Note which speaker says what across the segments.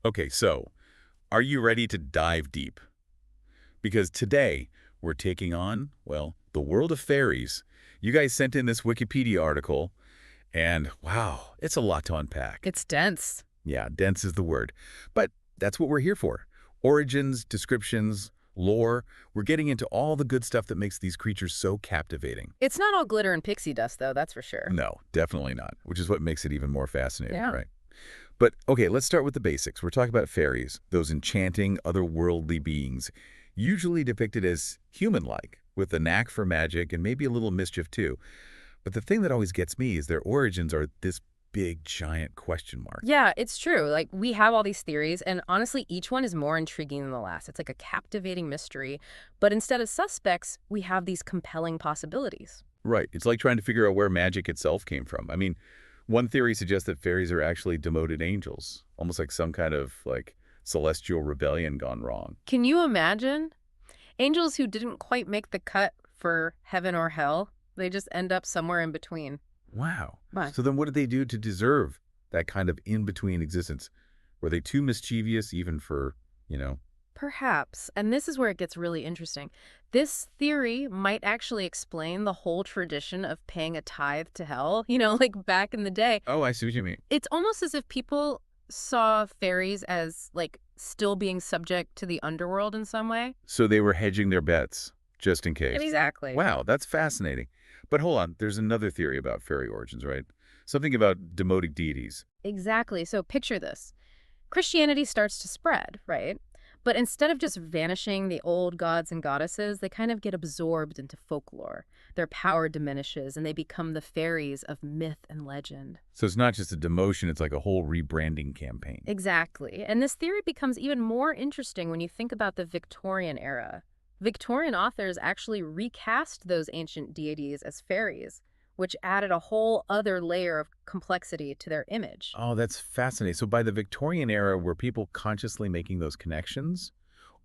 Speaker 1: Okay, so are you ready to dive deep? Because today we're taking on, well, the world of fairies. You guys sent in this Wikipedia article, and wow, it's a lot to unpack.
Speaker 2: It's dense.
Speaker 1: Yeah, dense is the word. But that's what we're here for. Origins, descriptions, lore. We're getting into all the good stuff that makes these creatures so captivating.
Speaker 2: It's not all glitter and pixie dust, though, that's for sure.
Speaker 1: No, definitely not, which is what makes it even more fascinating,
Speaker 2: Yeah.
Speaker 1: right? But okay, let's start with the basics. We're talking about fairies, those enchanting, otherworldly beings, usually depicted as human-like, with a knack for magic and maybe a little mischief too. But the thing that always gets me is their origins are this big, giant question mark.
Speaker 2: Yeah, it's true. Like, we have all these theories, and honestly, each one is more intriguing than the last. It's like a captivating mystery. But instead of suspects, we have these compelling possibilities.
Speaker 1: Right. It's like trying to figure out where magic itself came from. I mean, one theory suggests that fairies are actually demoted angels, almost like some kind of like celestial rebellion gone wrong.
Speaker 2: Can you imagine? Angels who didn't quite make the cut for heaven or hell, they just end up somewhere in between.
Speaker 1: Wow.
Speaker 2: Why?
Speaker 1: So then what did they do to deserve that kind of in-between existence? Were they too mischievous even for?
Speaker 2: Perhaps, and this is where it gets really interesting. This theory might actually explain the whole tradition of paying a tithe to hell, like back in the day.
Speaker 1: Oh, I see what you mean.
Speaker 2: It's almost as if people saw fairies as, like, still being subject to the underworld in some way.
Speaker 1: So they were hedging their bets, just in case.
Speaker 2: Exactly.
Speaker 1: Wow, that's fascinating. But hold on, there's another theory about fairy origins, right? Something about demoted deities.
Speaker 2: Exactly. So picture this. Christianity starts to spread, right? But instead of just vanishing the old gods and goddesses, they kind of get absorbed into folklore. Their power diminishes, and they become the fairies of myth and legend.
Speaker 1: So it's not just a demotion, it's like a whole rebranding campaign.
Speaker 2: Exactly. And this theory becomes even more interesting when you think about the Victorian era. Victorian authors actually recast those ancient deities as fairies, which added a whole other layer of complexity to their image.
Speaker 1: Oh, that's fascinating. So by the Victorian era, were people consciously making those connections?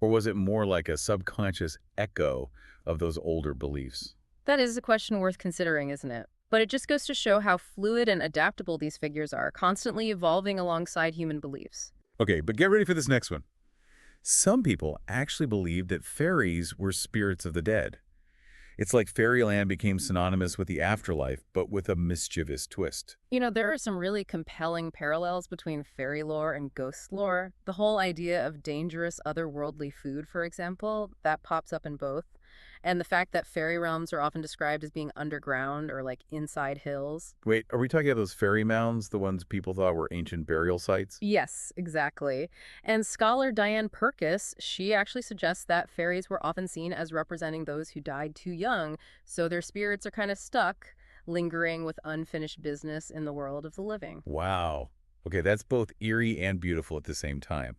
Speaker 1: Or was it more like a subconscious echo of those older beliefs?
Speaker 2: That is a question worth considering, isn't it? But it just goes to show how fluid and adaptable these figures are, constantly evolving alongside human beliefs.
Speaker 1: Okay, but get ready for this next one. Some people actually believed that fairies were spirits of the dead. It's like fairyland became synonymous with the afterlife, but with a mischievous twist.
Speaker 2: There are some really compelling parallels between fairy lore and ghost lore. The whole idea of dangerous otherworldly food, for example, that pops up in both. And the fact that fairy realms are often described as being underground or like inside hills.
Speaker 1: Wait, are we talking about those fairy mounds, the ones people thought were ancient burial sites?
Speaker 2: Yes, exactly. And scholar Diane Purkis, she actually suggests that fairies were often seen as representing those who died too young, so their spirits are kind of stuck, lingering with unfinished business in the world of the living.
Speaker 1: Wow. Okay, that's both eerie and beautiful at the same time.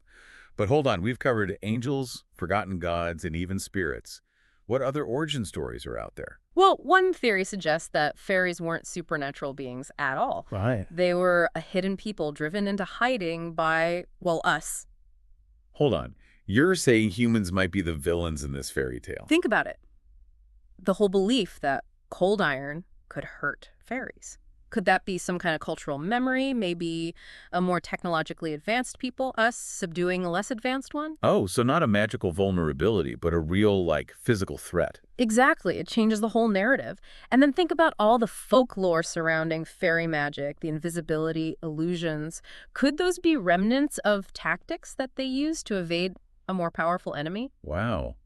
Speaker 1: But hold on, we've covered angels, forgotten gods, and even spirits. What other origin stories are out there?
Speaker 2: Well, one theory suggests that fairies weren't supernatural beings at all.
Speaker 1: Right.
Speaker 2: They were a hidden people driven into hiding by, well, us.
Speaker 1: Hold on. You're saying humans might be the villains in this fairy tale.
Speaker 2: Think about it. The whole belief that cold iron could hurt fairies. Could that be some kind of cultural memory? Maybe a more technologically advanced people, us, subduing a less advanced one?
Speaker 1: Oh, so not a magical vulnerability, but a real, like, physical threat.
Speaker 2: Exactly. It changes the whole narrative. And then think about all the folklore surrounding fairy magic, the invisibility, illusions. Could those be remnants of tactics that they use to evade a more powerful enemy?
Speaker 1: Wow.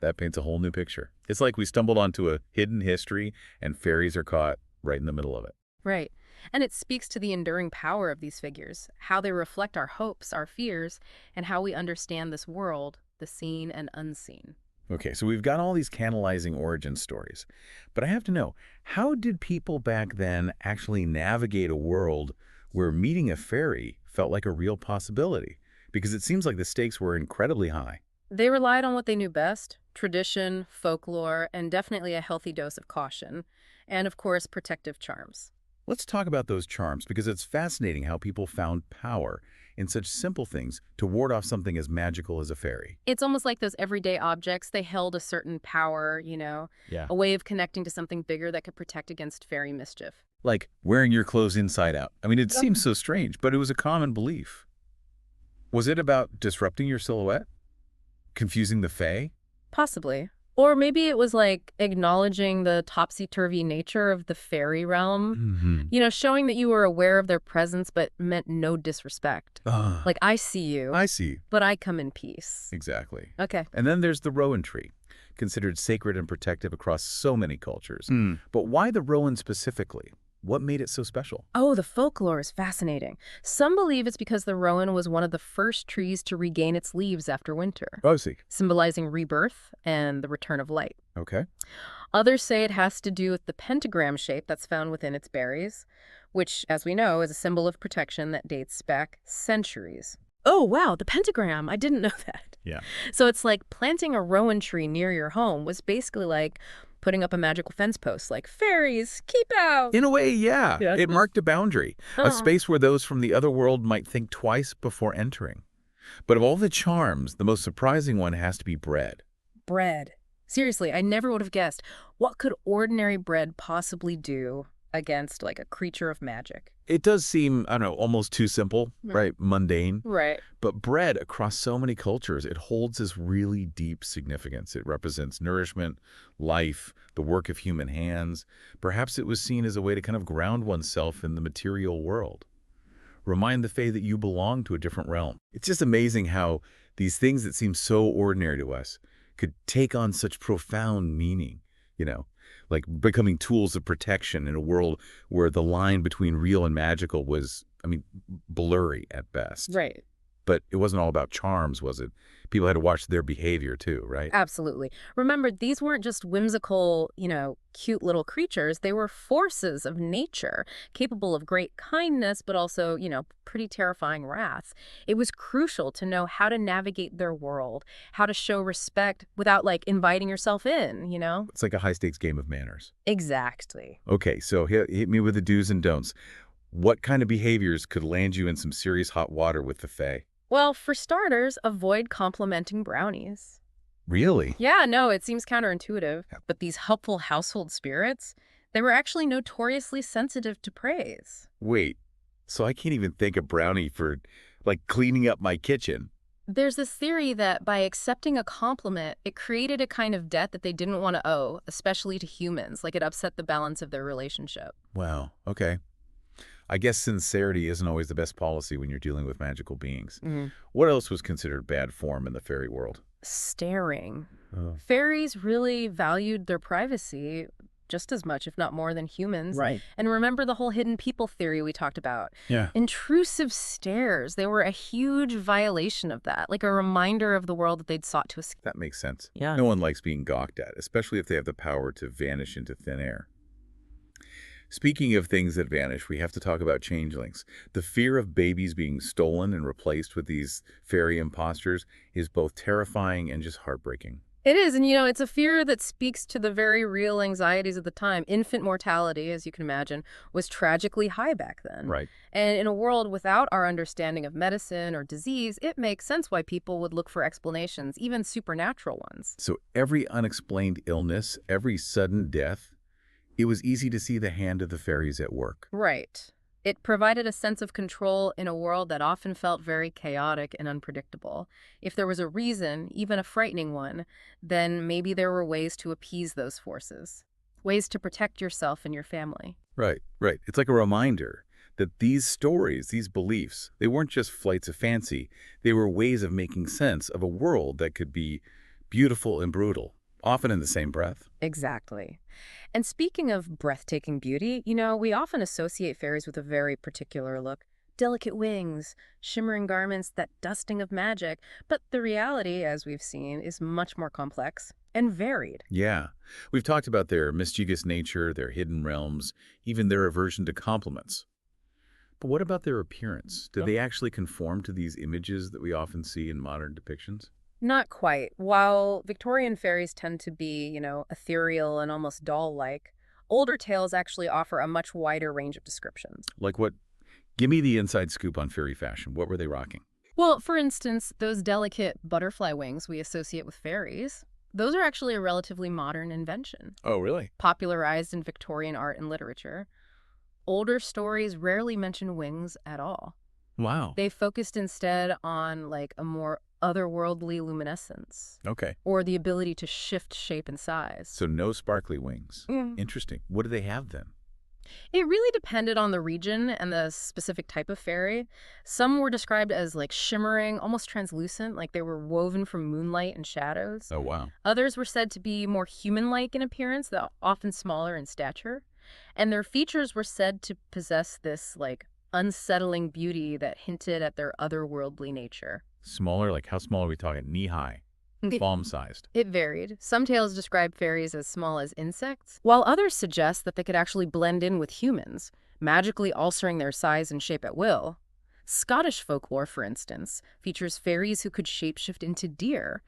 Speaker 1: That paints a whole new picture. It's like we stumbled onto a hidden history and fairies are caught right in the middle of it.
Speaker 2: Right. And it speaks to the enduring power of these figures, how they reflect our hopes, our fears, and how we understand this world, the seen and unseen.
Speaker 1: Okay, so we've got all these canalizing origin stories. But I have to know, how did people back then actually navigate a world where meeting a fairy felt like a real possibility? Because it seems like the stakes were incredibly high.
Speaker 2: They relied on what they knew best, tradition, folklore, and definitely a healthy dose of caution. And of course, protective charms.
Speaker 1: Let's talk about those charms because it's fascinating how people found power in such simple things to ward off something as magical as a fairy.
Speaker 2: It's almost like those everyday objects, they held a certain power,
Speaker 1: Yeah.
Speaker 2: a way of connecting to something bigger that could protect against fairy mischief.
Speaker 1: Like wearing your clothes inside out. I mean, it seems so strange, but it was a common belief. Was it about disrupting your silhouette? Confusing the fae?
Speaker 2: Possibly. Or maybe it was like acknowledging the topsy-turvy nature of the fairy realm.
Speaker 1: Mm-hmm.
Speaker 2: Showing that you were aware of their presence but meant no disrespect.
Speaker 1: Ah,
Speaker 2: Like, I see you,
Speaker 1: I see.
Speaker 2: but I come in peace.
Speaker 1: Exactly.
Speaker 2: Okay.
Speaker 1: And then there's the rowan tree, considered sacred and protective across so many cultures. But why the rowan specifically? What made it so special?
Speaker 2: Oh, the folklore is fascinating. Some believe it's because the rowan was one of the first trees to regain its leaves after winter,
Speaker 1: Oh, I see.
Speaker 2: symbolizing rebirth and the return of light.
Speaker 1: Okay.
Speaker 2: Others say it has to do with the pentagram shape that's found within its berries, which, as we know, is a symbol of protection that dates back centuries. Oh, wow, the pentagram. I didn't know that.
Speaker 1: Yeah.
Speaker 2: So it's like planting a rowan tree near your home was basically like putting up a magical fence post, like, fairies, keep out.
Speaker 1: In a way, yeah.
Speaker 2: Yeah.
Speaker 1: It marked a boundary, a space where those from the other world might think twice before entering. But of all the charms, the most surprising one has to be bread.
Speaker 2: Bread. Seriously, I never would have guessed. What could ordinary bread possibly do against, like, a creature of magic?
Speaker 1: It does seem, I don't know, almost too simple, right? Mundane.
Speaker 2: Right.
Speaker 1: But bread, across so many cultures, it holds this really deep significance. It represents nourishment, life, the work of human hands. Perhaps it was seen as a way to kind of ground oneself in the material world. Remind the fae that you belong to a different realm. It's just amazing how these things that seem so ordinary to us could take on such profound meaning, like becoming tools of protection in a world where the line between real and magical was, blurry at best.
Speaker 2: Right.
Speaker 1: But it wasn't all about charms, was it? People had to watch their behavior too, right?
Speaker 2: Absolutely. Remember, these weren't just whimsical, cute little creatures. They were forces of nature, capable of great kindness, but also, pretty terrifying wrath. It was crucial to know how to navigate their world, how to show respect without, like, inviting yourself in.
Speaker 1: It's like a high-stakes game of manners.
Speaker 2: Exactly.
Speaker 1: Okay, so hit me with the do's and don'ts. What kind of behaviors could land you in some serious hot water with the fae?
Speaker 2: Well, for starters, avoid complimenting brownies.
Speaker 1: Really?
Speaker 2: Yeah, no, it seems counterintuitive, but these helpful household spirits, they were actually notoriously sensitive to praise.
Speaker 1: Wait, so I can't even thank a brownie for, like, cleaning up my kitchen?
Speaker 2: There's this theory that by accepting a compliment, it created a kind of debt that they didn't want to owe, especially to humans, like it upset the balance of their relationship.
Speaker 1: Wow, okay. I guess sincerity isn't always the best policy when you're dealing with magical beings. What else was considered bad form in the fairy world?
Speaker 2: Staring.
Speaker 1: Oh.
Speaker 2: Fairies really valued their privacy just as much, if not more, than humans.
Speaker 1: Right.
Speaker 2: And remember the whole hidden people theory we talked about?
Speaker 1: Yeah.
Speaker 2: Intrusive stares, they were a huge violation of that, like a reminder of the world that they'd sought to escape.
Speaker 1: That makes sense.
Speaker 2: Yeah.
Speaker 1: No one likes being gawked at, especially if they have the power to vanish into thin air. Speaking of things that vanish, we have to talk about changelings. The fear of babies being stolen and replaced with these fairy imposters is both terrifying and just heartbreaking.
Speaker 2: It is, and it's a fear that speaks to the very real anxieties of the time. Infant mortality, as you can imagine, was tragically high back then.
Speaker 1: Right.
Speaker 2: And in a world without our understanding of medicine or disease, it makes sense why people would look for explanations, even supernatural ones.
Speaker 1: So every unexplained illness, every sudden death, it was easy to see the hand of the fairies at work.
Speaker 2: Right. It provided a sense of control in a world that often felt very chaotic and unpredictable. If there was a reason, even a frightening one, then maybe there were ways to appease those forces, ways to protect yourself and your family.
Speaker 1: Right, right. It's like a reminder that these stories, these beliefs, they weren't just flights of fancy. They were ways of making sense of a world that could be beautiful and brutal, often in the same breath.
Speaker 2: Exactly. And speaking of breathtaking beauty, we often associate fairies with a very particular look. Delicate wings, shimmering garments, that dusting of magic. But the reality, as we've seen, is much more complex and varied.
Speaker 1: Yeah. We've talked about their mischievous nature, their hidden realms, even their aversion to compliments. But what about their appearance? Do they actually conform to these images that we often see in modern depictions?
Speaker 2: Not quite. While Victorian fairies tend to be, ethereal and almost doll-like, older tales actually offer a much wider range of descriptions.
Speaker 1: Like what? Give me the inside scoop on fairy fashion. What were they rocking?
Speaker 2: Well, for instance, those delicate butterfly wings we associate with fairies, those are actually a relatively modern invention,
Speaker 1: Oh, really?
Speaker 2: popularized in Victorian art and literature. Older stories rarely mention wings at all.
Speaker 1: Wow.
Speaker 2: They focused instead on like a more otherworldly luminescence
Speaker 1: Okay.
Speaker 2: or the ability to shift shape and size.
Speaker 1: So no sparkly wings.
Speaker 2: Mm.
Speaker 1: Interesting. What do they have then?
Speaker 2: It really depended on the region and the specific type of fairy. Some were described as like shimmering, almost translucent, like they were woven from moonlight and shadows.
Speaker 1: Oh, wow.
Speaker 2: Others were said to be more human-like in appearance, though often smaller in stature. And their features were said to possess this like unsettling beauty that hinted at their otherworldly nature.
Speaker 1: Smaller? Like how small are we talking? Knee-high?
Speaker 2: It,
Speaker 1: Palm-sized?
Speaker 2: it varied. Some tales describe fairies as small as insects, while others suggest that they could actually blend in with humans, magically altering their size and shape at will. Scottish folklore, for instance, features fairies who could shapeshift into deer.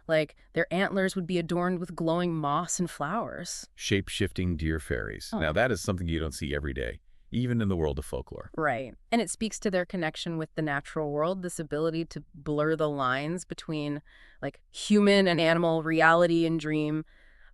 Speaker 2: Like, their antlers would be adorned with glowing moss and flowers.
Speaker 1: Shape-shifting deer fairies.
Speaker 2: Oh.
Speaker 1: Now, that is something you don't see every day, even in the world of folklore.
Speaker 2: Right. And it speaks to their connection with the natural world, this ability to blur the lines between like human and animal, reality and dream.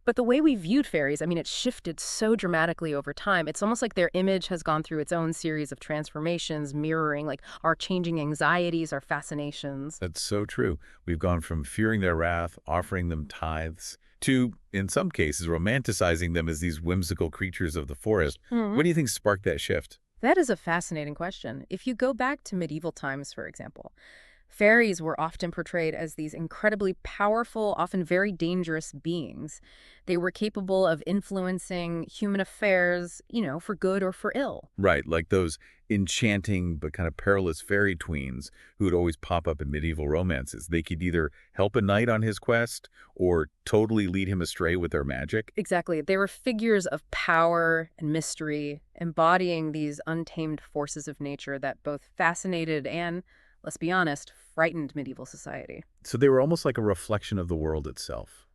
Speaker 2: But the way we viewed fairies, I mean, it shifted so dramatically over time. It's almost like their image has gone through its own series of transformations, mirroring like our changing anxieties, our fascinations.
Speaker 1: That's so true. We've gone from fearing their wrath, offering them tithes, to, in some cases, romanticizing them as these whimsical creatures of the forest. What do you think sparked that shift?
Speaker 2: That is a fascinating question. If you go back to medieval times, for example, fairies were often portrayed as these incredibly powerful, often very dangerous beings. They were capable of influencing human affairs, for good or for ill.
Speaker 1: Right, like those enchanting but kind of perilous fairy tweens who would always pop up in medieval romances. They could either help a knight on his quest or totally lead him astray with their magic.
Speaker 2: Exactly. They were figures of power and mystery, embodying these untamed forces of nature that both fascinated and, let's be honest, frightened medieval society.
Speaker 1: So they were almost like a reflection of the world itself.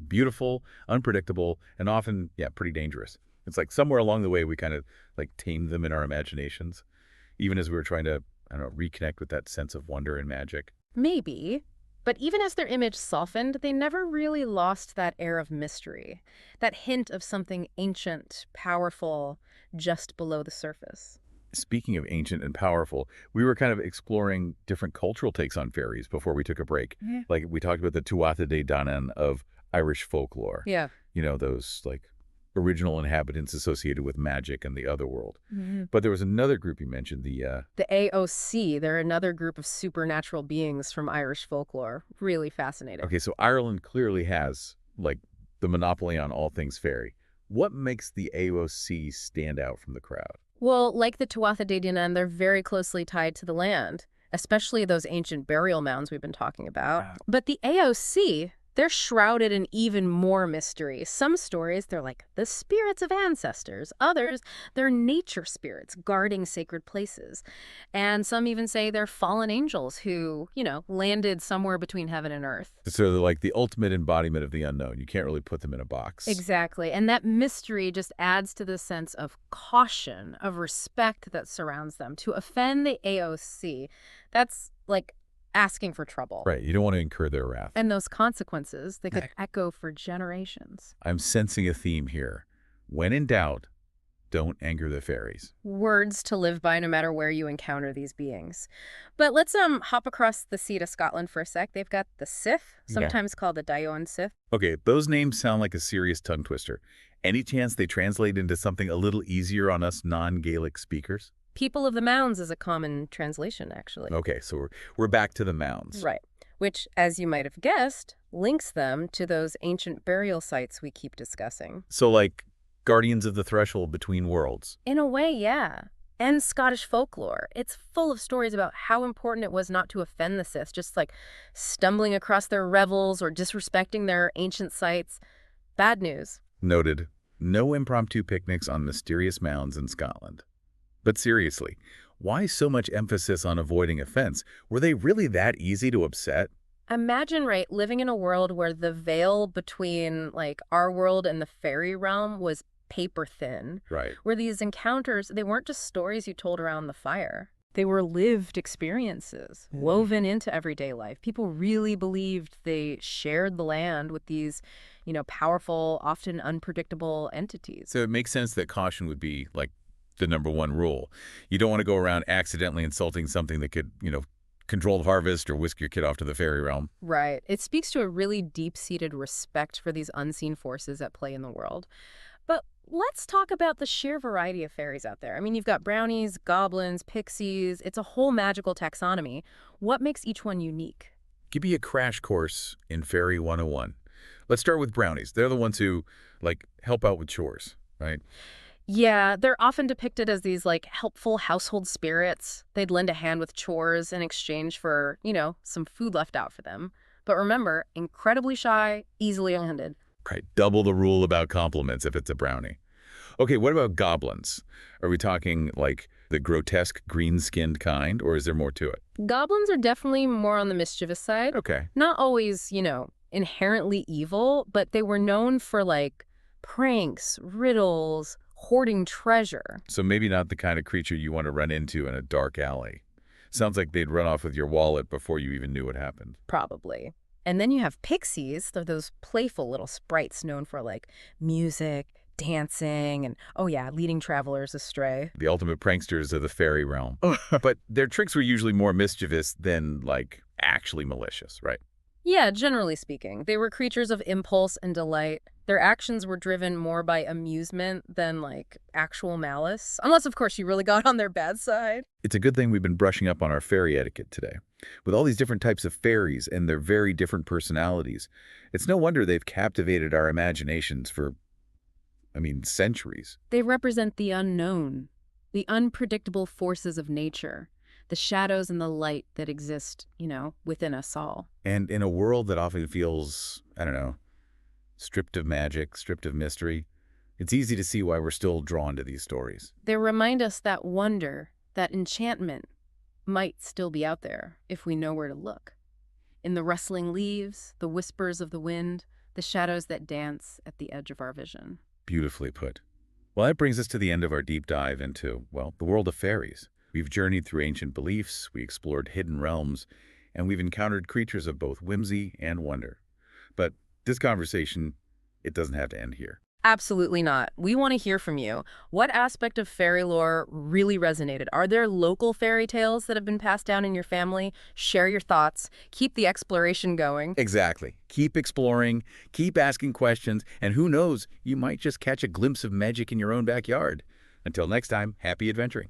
Speaker 1: Beautiful, unpredictable, and often, yeah, pretty dangerous. It's like somewhere along the way we kind of like tamed them in our imaginations, even as we were trying to, I don't know, reconnect with that sense of wonder and magic.
Speaker 2: Maybe. But even as their image softened, they never really lost that air of mystery, that hint of something ancient, powerful, just below the surface.
Speaker 1: Speaking of ancient and powerful, we were kind of exploring different cultural takes on fairies before we took a break.
Speaker 2: Yeah.
Speaker 1: Like we talked about the Tuatha De Danann of Irish folklore.
Speaker 2: Yeah.
Speaker 1: Those like original inhabitants associated with magic and the other world.
Speaker 2: Mm-hmm.
Speaker 1: But there was another group you mentioned,
Speaker 2: The AOC, they're another group of supernatural beings from Irish folklore. Really fascinating.
Speaker 1: okay, so Ireland clearly has like the monopoly on all things fairy. What makes the AOC stand out from the crowd?
Speaker 2: Well, like the Tuatha De Danann, they're very closely tied to the land, especially those ancient burial mounds we've been talking about.
Speaker 1: Wow.
Speaker 2: But the AOC, they're shrouded in even more mystery. Some stories, they're like the spirits of ancestors. Others, they're nature spirits guarding sacred places. And some even say they're fallen angels who, landed somewhere between heaven and earth.
Speaker 1: So they're like the ultimate embodiment of the unknown. You can't really put them in a box.
Speaker 2: Exactly. And that mystery just adds to the sense of caution, of respect that surrounds them. To offend the AOC, that's like asking for trouble.
Speaker 1: Right, you don't want to incur their wrath.
Speaker 2: And those consequences, they could echo for generations.
Speaker 1: I'm sensing a theme here. When in doubt, don't anger the fairies.
Speaker 2: Words to live by no matter where you encounter these beings. But let's hop across the sea to Scotland for a sec. They've got the Sith, sometimes called the Daoine Sith.
Speaker 1: Okay, those names sound like a serious tongue twister. Any chance they translate into something a little easier on us non-Gaelic speakers?
Speaker 2: People of the Mounds is a common translation, actually.
Speaker 1: Okay, so we're back to the mounds.
Speaker 2: Right. Which, as you might have guessed, links them to those ancient burial sites we keep discussing.
Speaker 1: So like guardians of the threshold between worlds.
Speaker 2: In a way, yeah. And Scottish folklore. It's full of stories about how important it was not to offend the Sith, just like stumbling across their revels or disrespecting their ancient sites. Bad news.
Speaker 1: Noted. No impromptu picnics on mysterious mounds in Scotland. But seriously, why so much emphasis on avoiding offense? Were they really that easy to upset?
Speaker 2: Imagine, right, living in a world where the veil between, like, our world and the fairy realm was paper thin.
Speaker 1: Right.
Speaker 2: Where these encounters, they weren't just stories you told around the fire. They were lived experiences, woven into everyday life. People really believed they shared the land with these, powerful, often unpredictable entities.
Speaker 1: So it makes sense that caution would be like the number one rule. You don't want to go around accidentally insulting something that could, control the harvest or whisk your kid off to the fairy realm.
Speaker 2: Right. It speaks to a really deep-seated respect for these unseen forces at play in the world. But let's talk about the sheer variety of fairies out there. I mean, you've got brownies, goblins, pixies. It's a whole magical taxonomy. What makes each one unique?
Speaker 1: Give me a crash course in Fairy 101. Let's start with brownies. They're the ones who, help out with chores, right?
Speaker 2: Yeah, they're often depicted as these helpful household spirits. They'd lend a hand with chores in exchange for, some food left out for them. But remember, incredibly shy, easily offended.
Speaker 1: Right. Double the rule about compliments if it's a brownie. Okay, what about goblins? Are we talking like the grotesque green-skinned kind, or is there more to it?
Speaker 2: Goblins are definitely more on the mischievous side.
Speaker 1: Okay.
Speaker 2: Not always, inherently evil, but they were known for pranks, riddles, hoarding treasure.
Speaker 1: So maybe not the kind of creature you want to run into in a dark alley. Sounds like they'd run off with your wallet before you even knew what happened.
Speaker 2: Probably. And then you have pixies. They're those playful little sprites known for music, dancing, and oh yeah, leading travelers astray.
Speaker 1: The ultimate pranksters of the fairy realm. But their tricks were usually more mischievous than, actually malicious, right?
Speaker 2: Yeah, generally speaking, they were creatures of impulse and delight. Their actions were driven more by amusement than actual malice. Unless, of course, you really got on their bad side.
Speaker 1: It's a good thing we've been brushing up on our fairy etiquette today. With all these different types of fairies and their very different personalities, it's no wonder they've captivated our imaginations for, centuries.
Speaker 2: They represent the unknown, the unpredictable forces of nature, the shadows and the light that exist, within us all.
Speaker 1: And in a world that often feels, stripped of magic, stripped of mystery, it's easy to see why we're still drawn to these stories.
Speaker 2: They remind us that wonder, that enchantment, might still be out there if we know where to look. In the rustling leaves, the whispers of the wind, the shadows that dance at the edge of our vision.
Speaker 1: Beautifully put. Well, that brings us to the end of our deep dive into, the world of fairies. We've journeyed through ancient beliefs, we explored hidden realms, and we've encountered creatures of both whimsy and wonder. But this conversation, it doesn't have to end here.
Speaker 2: Absolutely not. We want to hear from you. What aspect of fairy lore really resonated? Are there local fairy tales that have been passed down in your family? Share your thoughts. Keep the exploration going.
Speaker 1: Exactly. Keep exploring, keep asking questions, and who knows, you might just catch a glimpse of magic in your own backyard. Until next time, happy adventuring.